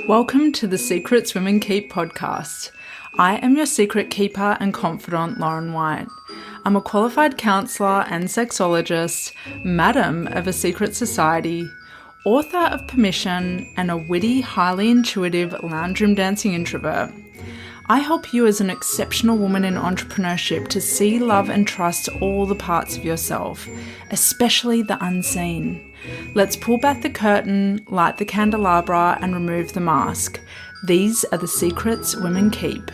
Welcome to the Secrets Women Keep podcast. I am your secret keeper and confidant, Lauren White. I'm a qualified counsellor and sexologist, madam of a secret society, author of Permission, and a witty, highly intuitive lounge room dancing introvert. I help you as an exceptional woman in entrepreneurship to see, love, and trust all the parts of yourself, especially the unseen. Let's pull back the curtain, light the candelabra, and remove the mask. These are the secrets women keep.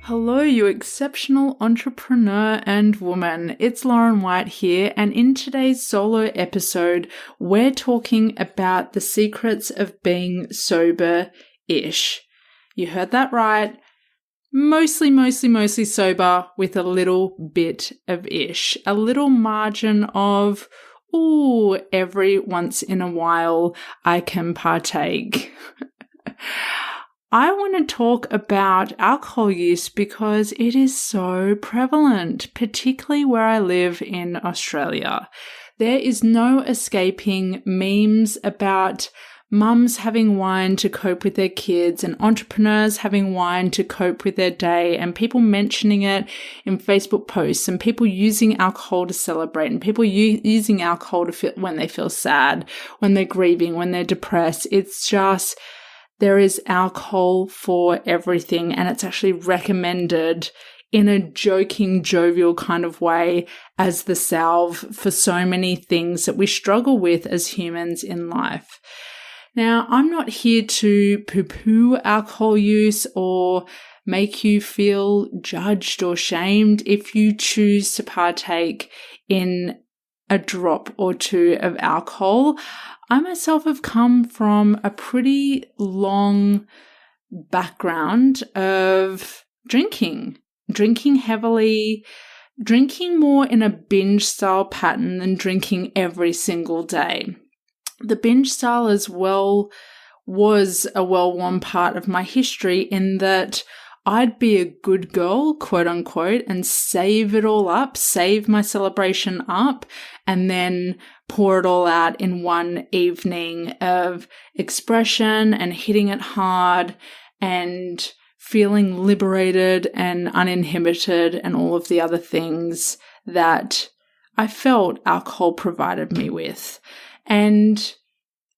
Hello, you exceptional entrepreneur and woman. It's Lauren White here, and in today's solo episode, we're talking about the secrets of being sober-ish. You heard that right. Mostly sober with a little bit of ish. A little margin of, every once in a while I can partake. I want to talk about alcohol use because it is so prevalent, particularly where I live in Australia. There is no escaping memes about mums having wine to cope with their kids and entrepreneurs having wine to cope with their day, and people mentioning it in Facebook posts, and people using alcohol to celebrate, and people using alcohol to feel when they feel sad, when they're grieving, when they're depressed. It's just, there is alcohol for everything, and it's actually recommended in a joking, jovial kind of way as the salve for so many things that we struggle with as humans in life. Now, I'm not here to poo-poo alcohol use or make you feel judged or shamed if you choose to partake in a drop or two of alcohol. I myself have come from a pretty long background of drinking heavily, drinking more in a binge style pattern than drinking every single day. The binge style as well was a well-worn part of my history in that I'd be a good girl, quote unquote, and save it all up, save my celebration up, and then pour it all out in one evening of expression and hitting it hard and feeling liberated and uninhibited and all of the other things that I felt alcohol provided me with. And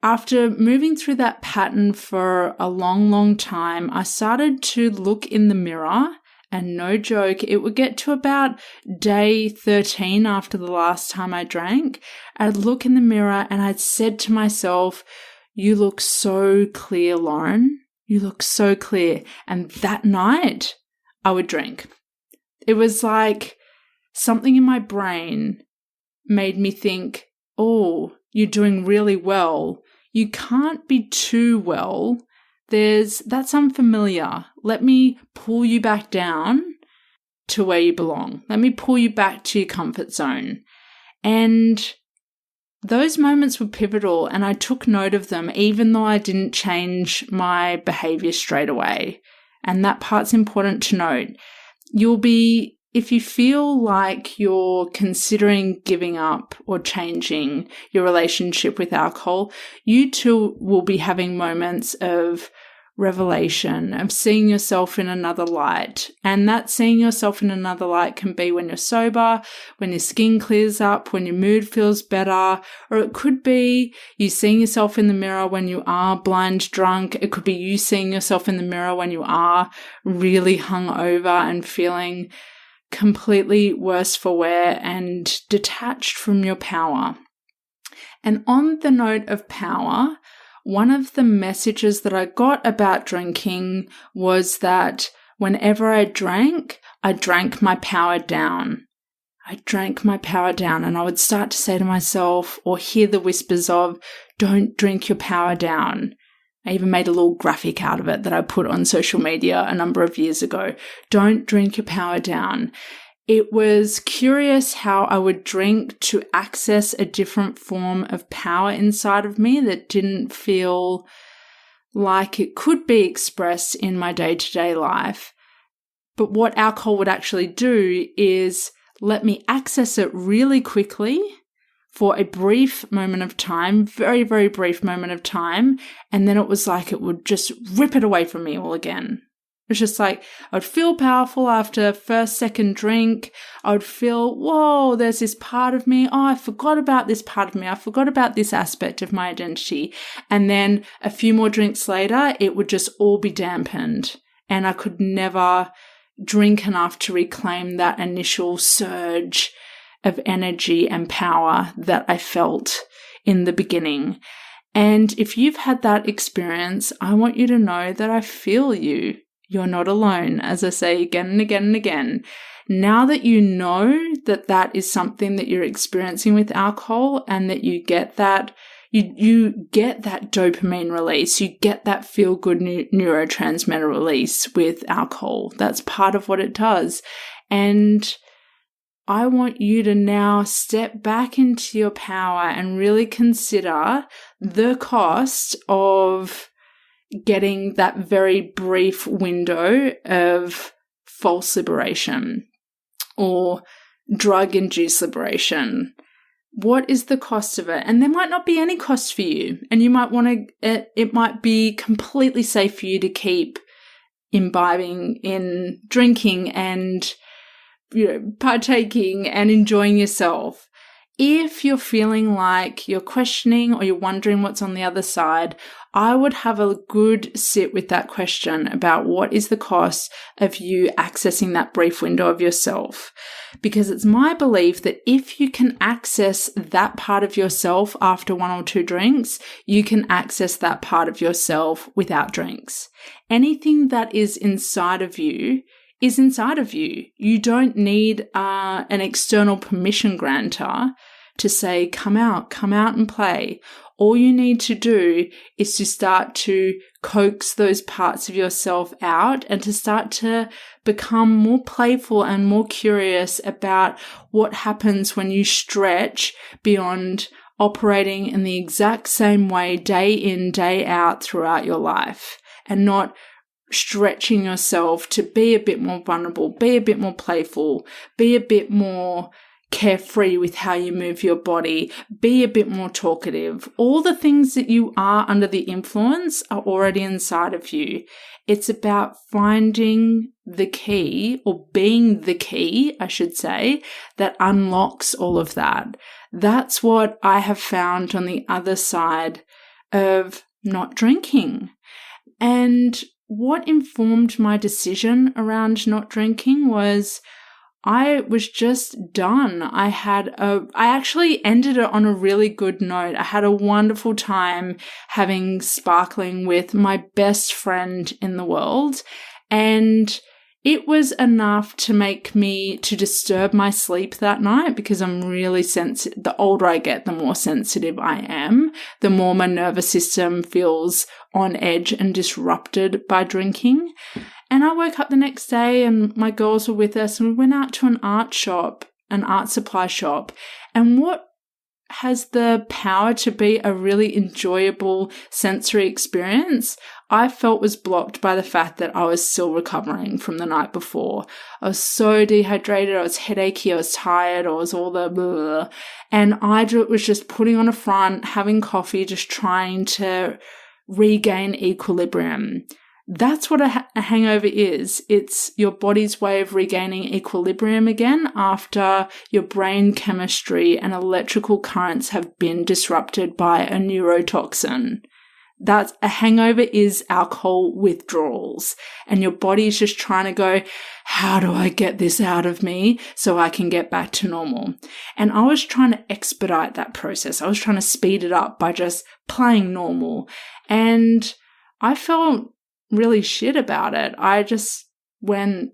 after moving through that pattern for a long time, I started to look in the mirror, and no joke, it would get to about day 13 after the last time I drank. I'd look in the mirror and I'd said to myself, "You look so clear, Lauren. You look so clear." And that night, I would drink. It was like something in my brain made me think, you're doing really well. You can't be too well. That's unfamiliar. Let me pull you back down to where you belong. Let me pull you back to your comfort zone. And those moments were pivotal, and I took note of them, even though I didn't change my behavior straight away. And that part's important to note. If you feel like you're considering giving up or changing your relationship with alcohol, you too will be having moments of revelation, of seeing yourself in another light. And that seeing yourself in another light can be when you're sober, when your skin clears up, when your mood feels better, or it could be you seeing yourself in the mirror when you are blind drunk. It could be you seeing yourself in the mirror when you are really hungover and feeling completely worse for wear and detached from your power. And on the note of power, one of the messages that I got about drinking was that whenever I drank my power down. I drank my power down, and I would start to say to myself or hear the whispers of, "Don't drink your power down." I even made a little graphic out of it that I put on social media a number of years ago. Don't drink your power down. It was curious how I would drink to access a different form of power inside of me that didn't feel like it could be expressed in my day-to-day life. But what alcohol would actually do is let me access it really quickly for a brief moment of time, very, very brief moment of time. And then it was like it would just rip it away from me all again. It's just like I would feel powerful after first, second drink. I would feel, whoa, there's this part of me. Oh, I forgot about this part of me. I forgot about this aspect of my identity. And then a few more drinks later, it would just all be dampened. And I could never drink enough to reclaim that initial surge of energy and power that I felt in the beginning. And if you've had that experience, I want you to know that I feel you. You're not alone, as I say again and again and again. Now that you know that that is something that you're experiencing with alcohol and that you get that, you get that dopamine release, you get that feel-good neurotransmitter release with alcohol. That's part of what it does. And I want you to now step back into your power and really consider the cost of getting that very brief window of false liberation or drug-induced liberation. What is the cost of it? And there might not be any cost for you. And you might want to, it might be completely safe for you to keep imbibing in drinking and, partaking and enjoying yourself. If you're feeling like you're questioning or you're wondering what's on the other side, I would have a good sit with that question about what is the cost of you accessing that brief window of yourself. Because it's my belief that if you can access that part of yourself after one or two drinks, you can access that part of yourself without drinks. Anything that is inside of you is inside of you. You don't need an external permission grantor to say, come out and play. All you need to do is to start to coax those parts of yourself out and to start to become more playful and more curious about what happens when you stretch beyond operating in the exact same way day in, day out throughout your life, and not stretching yourself to be a bit more vulnerable, be a bit more playful, be a bit more carefree with how you move your body, be a bit more talkative. All the things that you are under the influence are already inside of you. It's about finding the key, or being the key, I should say, that unlocks all of that. That's what I have found on the other side of not drinking. And what informed my decision around not drinking was I was just done. I actually ended it on a really good note. I had a wonderful time having sparkling with my best friend in the world, and it was enough to disturb my sleep that night, because I'm really sensitive. The older I get, the more sensitive I am, the more my nervous system feels on edge and disrupted by drinking. And I woke up the next day and my girls were with us and we went out to an art supply shop. And what has the power to be a really enjoyable sensory experience, I felt was blocked by the fact that I was still recovering from the night before. I was so dehydrated, I was headachy, I was tired, I was all the blah. And I was just putting on a front, having coffee, just trying to regain equilibrium. That's what a hangover is. It's your body's way of regaining equilibrium again after your brain chemistry and electrical currents have been disrupted by a neurotoxin. A hangover is alcohol withdrawals, and your body is just trying to go, how do I get this out of me so I can get back to normal? And I was trying to expedite that process. I was trying to speed it up by just playing normal. And I felt really shit about it. I just went,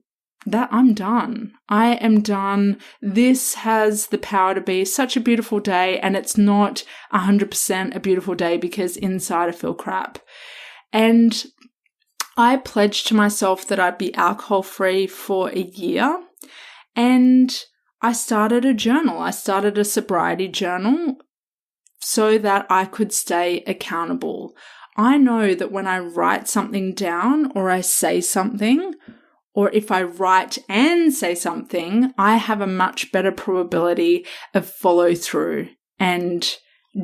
I'm done. I am done. This has the power to be such a beautiful day, and it's not 100% a beautiful day because inside I feel crap. And I pledged to myself that I'd be alcohol-free for a year, and I started a journal. I started a sobriety journal so that I could stay accountable. I know that when I write something down, or I say something, or if I write and say something, I have a much better probability of follow through. and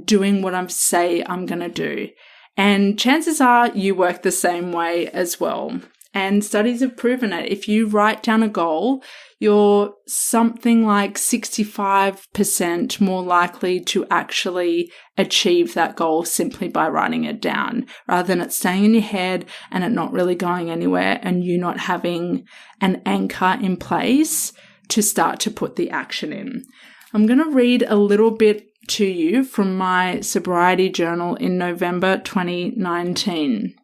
doing what I say I'm going to do. And chances are you work the same way as well. And studies have proven it. If you write down a goal, you're something like 65% more likely to actually achieve that goal simply by writing it down, rather than it staying in your head and it not really going anywhere and you not having an anchor in place to start to put the action in. I'm going to read a little bit to you from my sobriety journal in November 2019.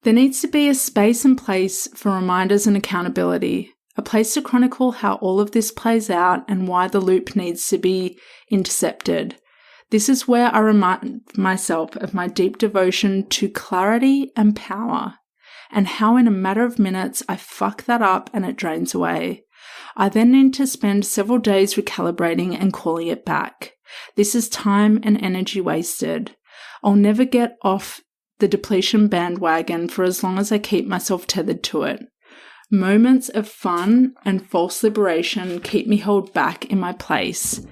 There needs to be a space and place for reminders and accountability, a place to chronicle how all of this plays out and why the loop needs to be intercepted. This is where I remind myself of my deep devotion to clarity and power, and how in a matter of minutes I fuck that up and it drains away. I then need to spend several days recalibrating and calling it back. This is time and energy wasted. I'll never get off the depletion bandwagon for as long as I keep myself tethered to it. Moments of fun and false liberation keep me held back in my place,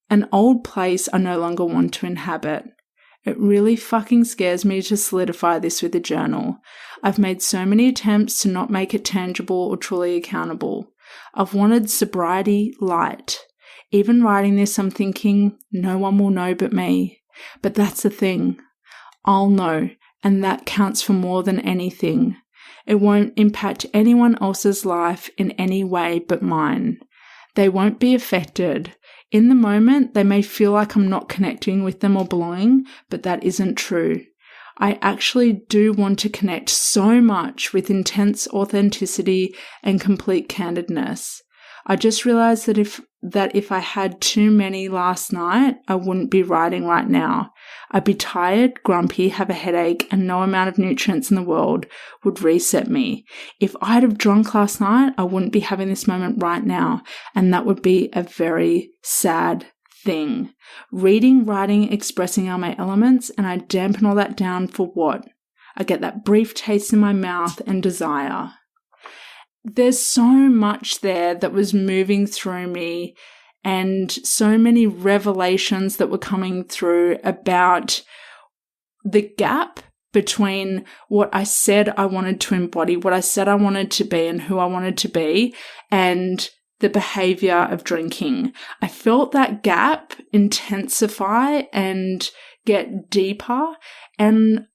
an old place I no longer want to inhabit. It really fucking scares me to solidify this with a journal. I've made so many attempts to not make it tangible or truly accountable. I've wanted sobriety light. Even writing this, I'm thinking, no one will know but me. But that's the thing. I'll know, and that counts for more than anything. It won't impact anyone else's life in any way but mine. They won't be affected. In the moment, they may feel like I'm not connecting with them or belonging, but that isn't true. I actually do want to connect so much with intense authenticity and complete candidness. I just realized that if I had too many last night, I wouldn't be writing right now. I'd be tired, grumpy, have a headache, and no amount of nutrients in the world would reset me. If I'd have drunk last night, I wouldn't be having this moment right now, and that would be a very sad thing. Reading, writing, expressing are my elements, and I dampen all that down for what? I get that brief taste in my mouth and desire. There's so much there that was moving through me, and so many revelations that were coming through about the gap between what I said I wanted to embody, what I said I wanted to be, and who I wanted to be, and the behavior of drinking. I felt that gap intensify and get deeper, and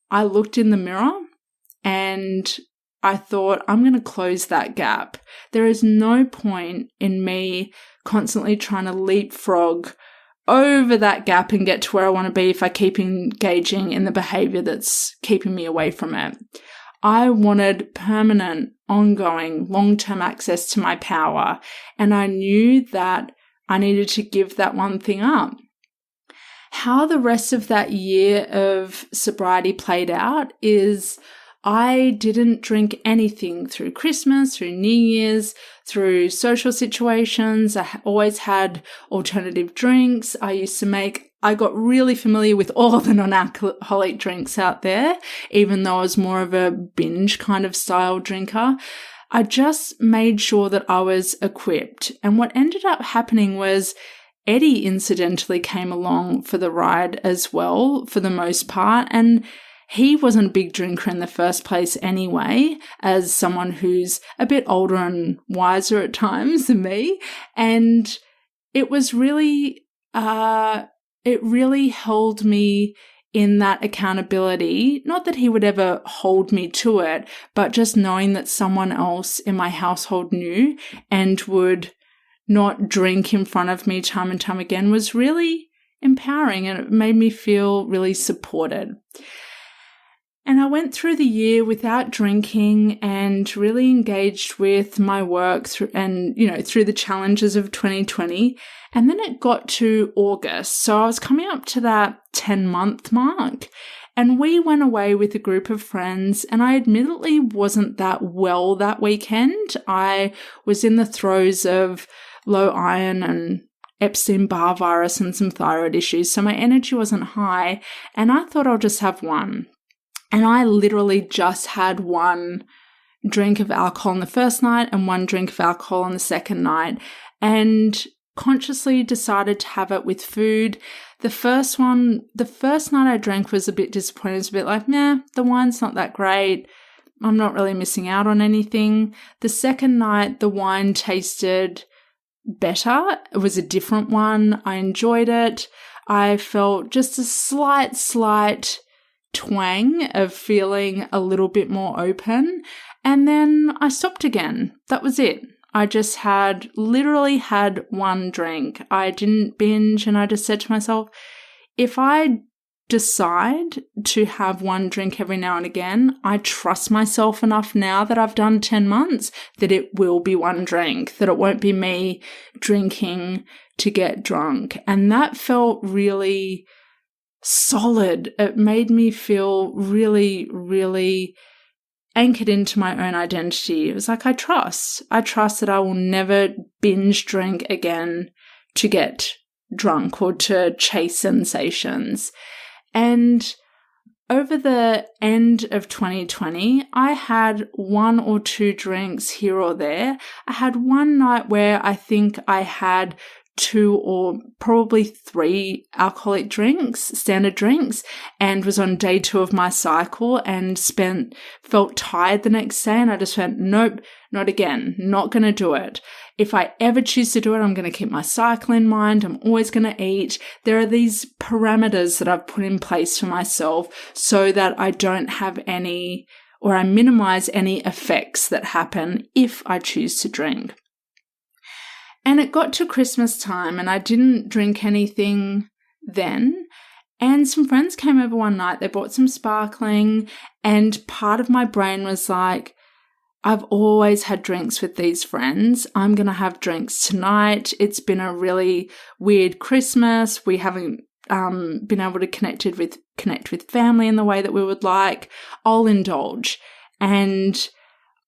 I looked in the mirror and I thought, I'm going to close that gap. There is no point in me constantly trying to leapfrog over that gap and get to where I want to be if I keep engaging in the behavior that's keeping me away from it. I wanted permanent, ongoing, long-term access to my power, and I knew that I needed to give that one thing up. How the rest of that year of sobriety played out is I didn't drink anything through Christmas, through New Year's, through social situations. I always had alternative drinks. I got really familiar with all the non-alcoholic drinks out there, even though I was more of a binge kind of style drinker. I just made sure that I was equipped. And what ended up happening was Eddie incidentally came along for the ride as well, for the most part. And he wasn't a big drinker in the first place anyway, as someone who's a bit older and wiser at times than me. And it was really, it really held me in that accountability. Not that he would ever hold me to it, but just knowing that someone else in my household knew and would not drink in front of me time and time again was really empowering, and it made me feel really supported. And I went through the year without drinking and really engaged with my work through the challenges of 2020. And then it got to August. So I was coming up to that 10-month mark. And we went away with a group of friends, and I admittedly wasn't that well that weekend. I was in the throes of low iron and Epstein-Barr virus and some thyroid issues. So my energy wasn't high, and I thought I'll just have one. And I literally just had one drink of alcohol on the first night and one drink of alcohol on the second night. And consciously decided to have it with food. The first night I drank was a bit disappointing. It was a bit like, nah, the wine's not that great. I'm not really missing out on anything. The second night, the wine tasted better. It was a different one. I enjoyed it. I felt just a slight twang of feeling a little bit more open. And then I stopped again. That was it. I just literally had one drink. I didn't binge, and I just said to myself, if I decide to have one drink every now and again, I trust myself enough now that I've done 10 months that it will be one drink, that it won't be me drinking to get drunk. And that felt really solid. It made me feel really, really anchored into my own identity. It was like, I trust that I will never binge drink again to get drunk or to chase sensations. And over the end of 2020, I had 1 or 2 drinks here or there. I had one night where I think I had 2 or probably 3 alcoholic drinks, standard drinks, and was on day 2 of my cycle and felt tired the next day. And I just went, nope, not again, not going to do it. If I ever choose to do it, I'm going to keep my cycle in mind. I'm always going to eat. There are these parameters that I've put in place for myself so that I don't have any, or I minimize any effects that happen if I choose to drink. And it got to Christmas time and I didn't drink anything then. And some friends came over one night. They bought some sparkling, and part of my brain was like, I've always had drinks with these friends. I'm going to have drinks tonight. It's been a really weird Christmas. We haven't been able to connect with family in the way that we would like. I'll indulge. And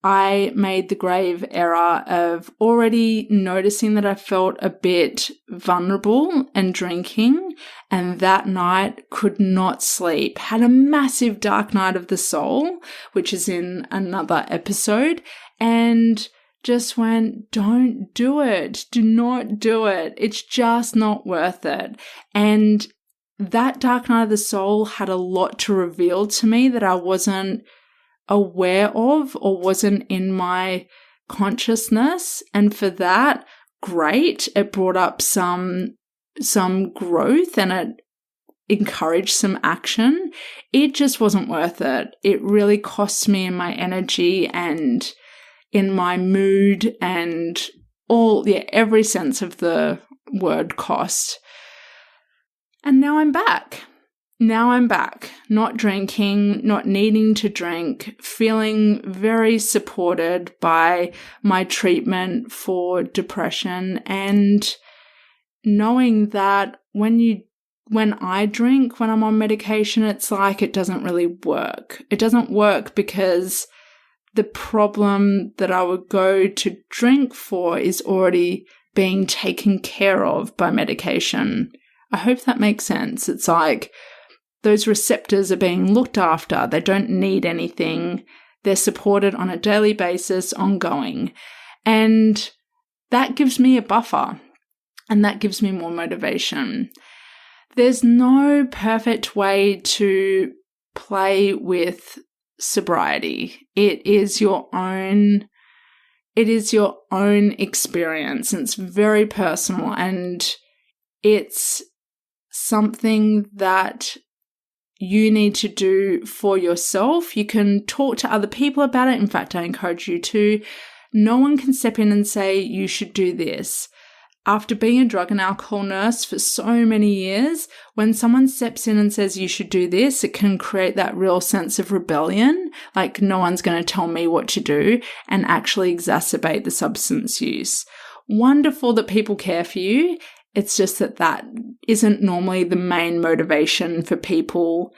I made the grave error of already noticing that I felt a bit vulnerable and drinking, and that night could not sleep. Had a massive dark night of the soul, which is in another episode, and just went, don't do it. Do not do it. It's just not worth it. And that dark night of the soul had a lot to reveal to me that I wasn't aware of or wasn't in my consciousness. And for that, great. It brought up some growth and it encouraged some action. It just wasn't worth it. It really cost me in my energy and in my mood and every sense of the word cost. And now I'm back. Not drinking, not needing to drink, feeling very supported by my treatment for depression, and knowing that when I drink, when I'm on medication, it's like it doesn't really work. It doesn't work because the problem that I would go to drink for is already being taken care of by medication. I hope that makes sense. It's like those receptors are being looked after. They don't need anything. They're supported on a daily basis, ongoing. And that gives me a buffer, and that gives me more motivation. There's no perfect way to play with sobriety. It is your own experience. And it's very personal, and it's something that you need to do for yourself. You can talk to other people about it. In fact, I encourage you to. No one can step in and say, you should do this. After being a drug and alcohol nurse for so many years, when someone steps in and says you should do this, it can create that real sense of rebellion, like no one's going to tell me what to do, and actually exacerbate the substance use. Wonderful that people care for you. It's just that isn't normally the main motivation for people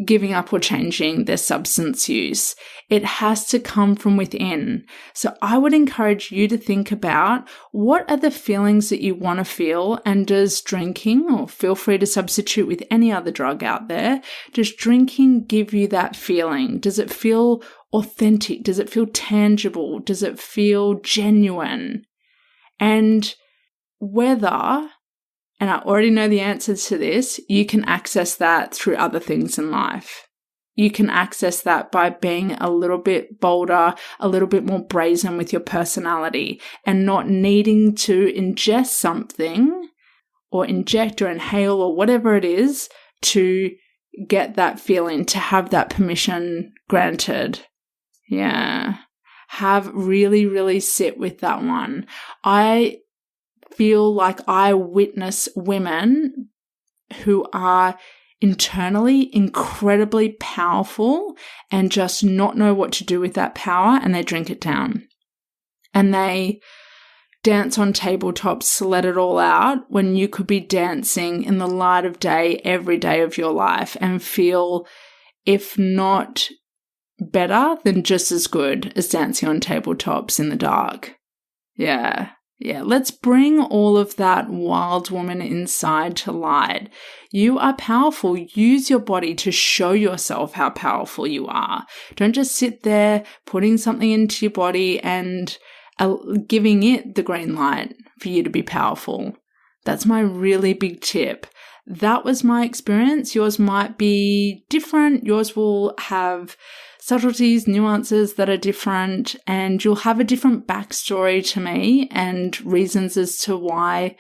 giving up or changing their substance use. It has to come from within. So I would encourage you to think about, what are the feelings that you want to feel, and does drinking, or feel free to substitute with any other drug out there, does drinking give you that feeling? Does it feel authentic? Does it feel tangible? Does it feel genuine? And whether, and I already know the answer to this, you can access that through other things in life. You can access that by being a little bit bolder, a little bit more brazen with your personality, and not needing to ingest something or inject or inhale or whatever it is to get that feeling, to have that permission granted. Yeah. Really sit with that one. I feel like I witness women who are internally incredibly powerful and just not know what to do with that power, and they drink it down. And they dance on tabletops to let it all out when you could be dancing in the light of day every day of your life and feel, if not better, then just as good as dancing on tabletops in the dark. Yeah, let's bring all of that wild woman inside to light. You are powerful. Use your body to show yourself how powerful you are. Don't just sit there putting something into your body and giving it the green light for you to be powerful. That's my really big tip. That was my experience. Yours might be different. Yours will have subtleties, nuances that are different, and you'll have a different backstory to me and reasons as to why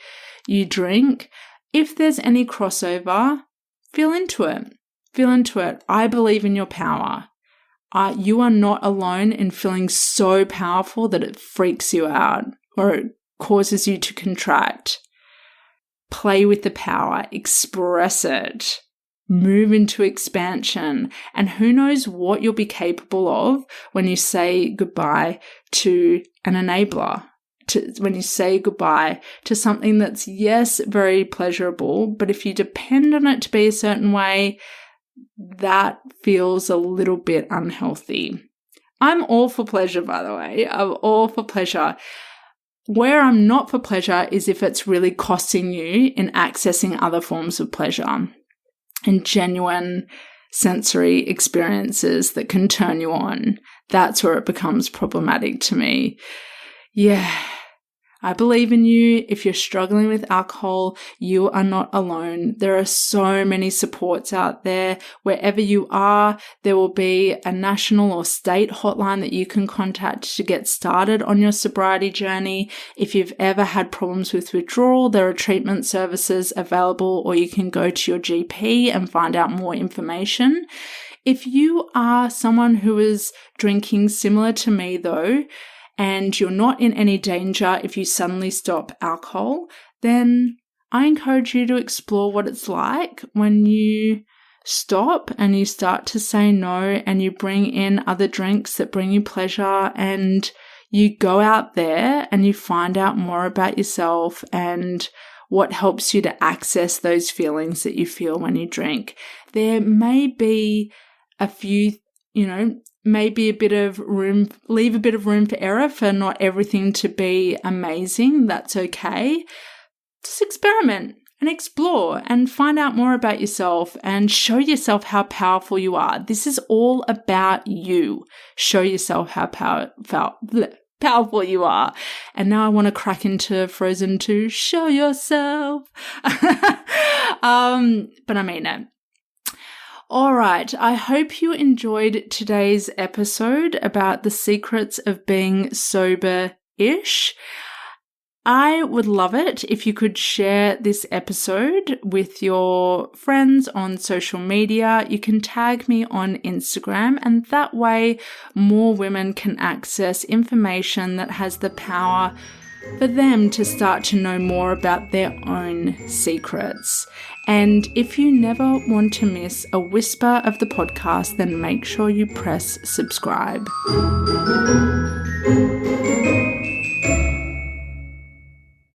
you drink. If there's any crossover, feel into it. I believe in your power. You are not alone in feeling so powerful that it freaks you out or it causes you to contract. Play with the power, express it. Move into expansion, and who knows what you'll be capable of when you say goodbye to an enabler, when you say goodbye to something that's, yes, very pleasurable, but if you depend on it to be a certain way, that feels a little bit unhealthy. I'm all for pleasure, by the way. I'm all for pleasure. Where I'm not for pleasure is if it's really costing you in accessing other forms of pleasure and genuine sensory experiences that can turn you on. That's where it becomes problematic to me. Yeah, I believe in you. If you're struggling with alcohol, you are not alone. There are so many supports out there. Wherever you are, there will be a national or state hotline that you can contact to get started on your sobriety journey. If you've ever had problems with withdrawal, there are treatment services available, or you can go to your GP and find out more information. If you are someone who is drinking similar to me though, and you're not in any danger if you suddenly stop alcohol, then I encourage you to explore what it's like when you stop and you start to say no and you bring in other drinks that bring you pleasure, and you go out there and you find out more about yourself and what helps you to access those feelings that you feel when you drink. There may be a few, maybe leave a bit of room for error, for not everything to be amazing. That's okay. Just experiment and explore and find out more about yourself and show yourself how powerful you are. This is all about you. Show yourself how powerful you are. And now I want to crack into Frozen 2. Show yourself. But I mean it. All right, I hope you enjoyed today's episode about the secrets of being sober-ish. I would love it if you could share this episode with your friends on social media. You can tag me on Instagram, and that way more women can access information that has the power for them to start to know more about their own secrets. And if you never want to miss a whisper of the podcast, then make sure you press subscribe.